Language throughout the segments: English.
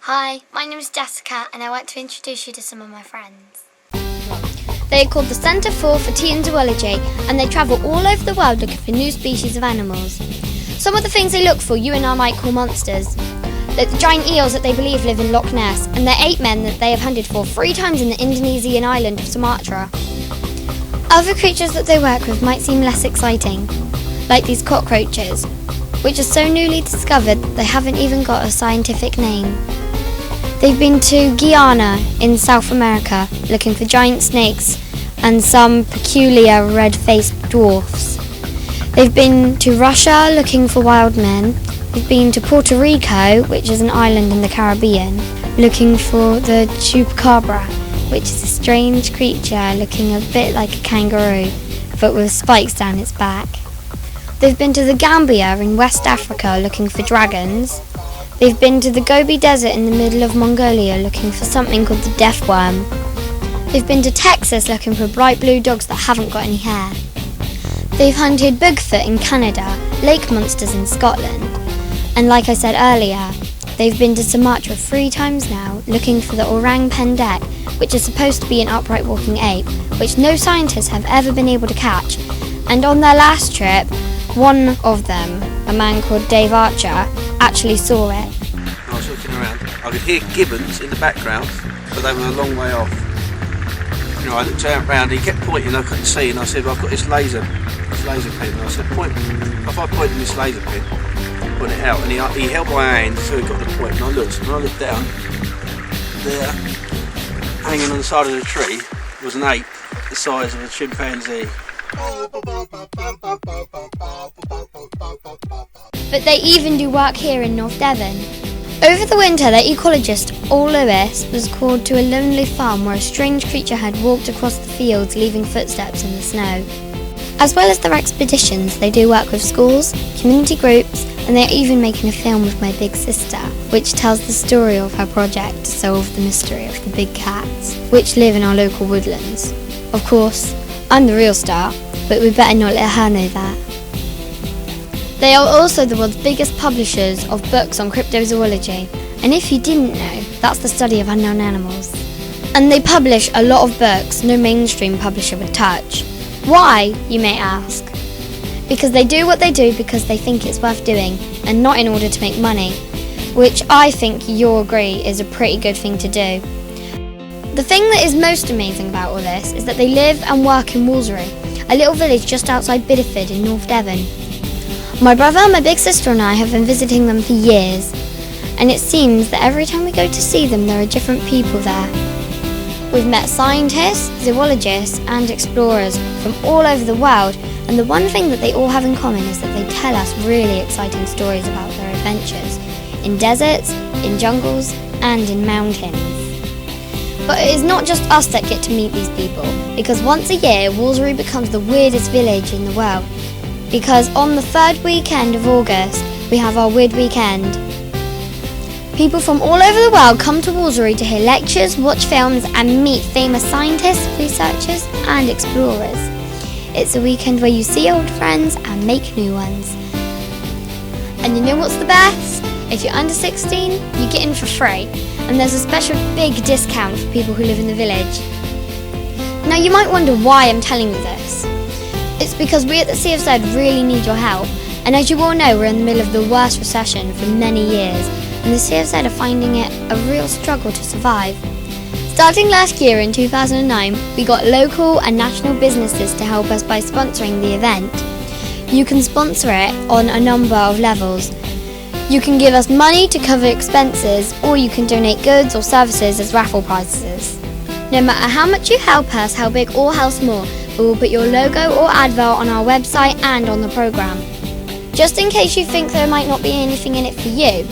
Hi, my name is Jessica and I want to introduce you to some of my friends. They are called the Centre for Tea and Zoology, and they travel all over the world looking for new species of animals. Some of the things they look for you and I might call monsters. They're the giant eels that they believe live in Loch Ness, and they're 8 men that they have hunted for 3 times in the Indonesian island of Sumatra. Other creatures that they work with might seem less exciting, like these cockroaches, which are so newly discovered that they haven't even got a scientific name. They've been to Guyana in South America looking for giant snakes and some peculiar red-faced dwarfs. They've been to Russia looking for wild men. They've been to Puerto Rico, which is an island in the Caribbean, looking for the chupacabra, which is a strange creature looking a bit like a kangaroo, but with spikes down its back. They've been to the Gambia in West Africa looking for dragons. They've been to the Gobi Desert in the middle of Mongolia looking for something called the death worm. They've been to Texas looking for bright blue dogs that haven't got any hair. They've hunted Bigfoot in Canada, lake monsters in Scotland. And like I said earlier, they've been to Sumatra 3 times now looking for the orang pendek, which is supposed to be an upright walking ape, which no scientists have ever been able to catch. And on their last trip, one of them, a man called Dave Archer, actually saw it. I was looking around. I could hear gibbons in the background, but they were a long way off. I looked around, he kept pointing, I couldn't see, and I said, well, I've got this laser pen. And I said, if I point this laser pen, point it out, and he held my hand so he got the point, and I looked down, there, hanging on the side of the tree, was an ape the size of a chimpanzee. But they even do work here in North Devon. Over the winter, their ecologist, Ol Lewis, was called to a lonely farm where a strange creature had walked across the fields, leaving footsteps in the snow. As well as their expeditions, they do work with schools, community groups, and they're even making a film with my big sister, which tells the story of her project to solve the mystery of the big cats, which live in our local woodlands. Of course, I'm the real star, but we better not let her know that. They are also the world's biggest publishers of books on cryptozoology, and if you didn't know, that's the study of unknown animals. And they publish a lot of books no mainstream publisher would touch. Why, you may ask? Because they do what they do because they think it's worth doing, and not in order to make money, which I think you'll agree is a pretty good thing to do. The thing that is most amazing about all this is that they live and work in Wolseley, a little village just outside Bideford in North Devon. My brother, my big sister and I have been visiting them for years, and it seems that every time we go to see them there are different people there. We've met scientists, zoologists and explorers from all over the world, and the one thing that they all have in common is that they tell us really exciting stories about their adventures in deserts, in jungles and in mountains. But it is not just us that get to meet these people, because once a year Wolseley becomes the weirdest village in the world, because on the 3rd weekend of August we have our Weird Weekend. People from all over the world come to Wolseley to hear lectures, watch films and meet famous scientists, researchers and explorers. It's a weekend where you see old friends and make new ones. And you know what's the best? If you're under 16, you get in for free, and there's a special big discount for people who live in the village. Now you might wonder why I'm telling you this. It's because we at the CFZ really need your help, and as you all know, we're in the middle of the worst recession for many years, and the CFZ are finding it a real struggle to survive. Starting last year in 2009, we got local and national businesses to help us by sponsoring the event. You can sponsor it on a number of levels. You can give us money to cover expenses, or you can donate goods or services as raffle prizes. No matter how much you help us, how big or how small, we will put your logo or advert on our website and on the programme. Just in case you think there might not be anything in it for you,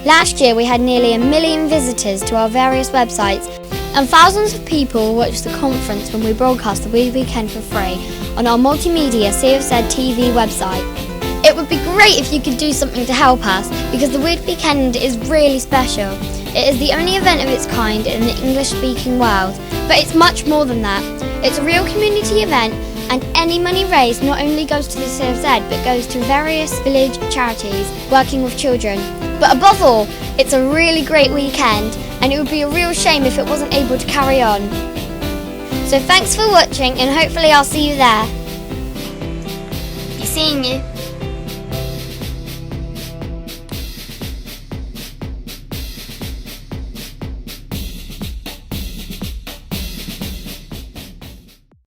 last year we had nearly 1 million visitors to our various websites, and thousands of people watched the conference when we broadcast the Weird Weekend for free on our multimedia CFZ TV website. It would be great if you could do something to help us, because the Weird Weekend is really special. It is the only event of its kind in the English-speaking world, but it's much more than that. It's a real community event And any money raised not only goes to the CFZ but goes to various village charities working with children. But above all, it's a really great weekend, and it would be a real shame if it wasn't able to carry on. So thanks for watching, and hopefully I'll see you there. Be seeing you.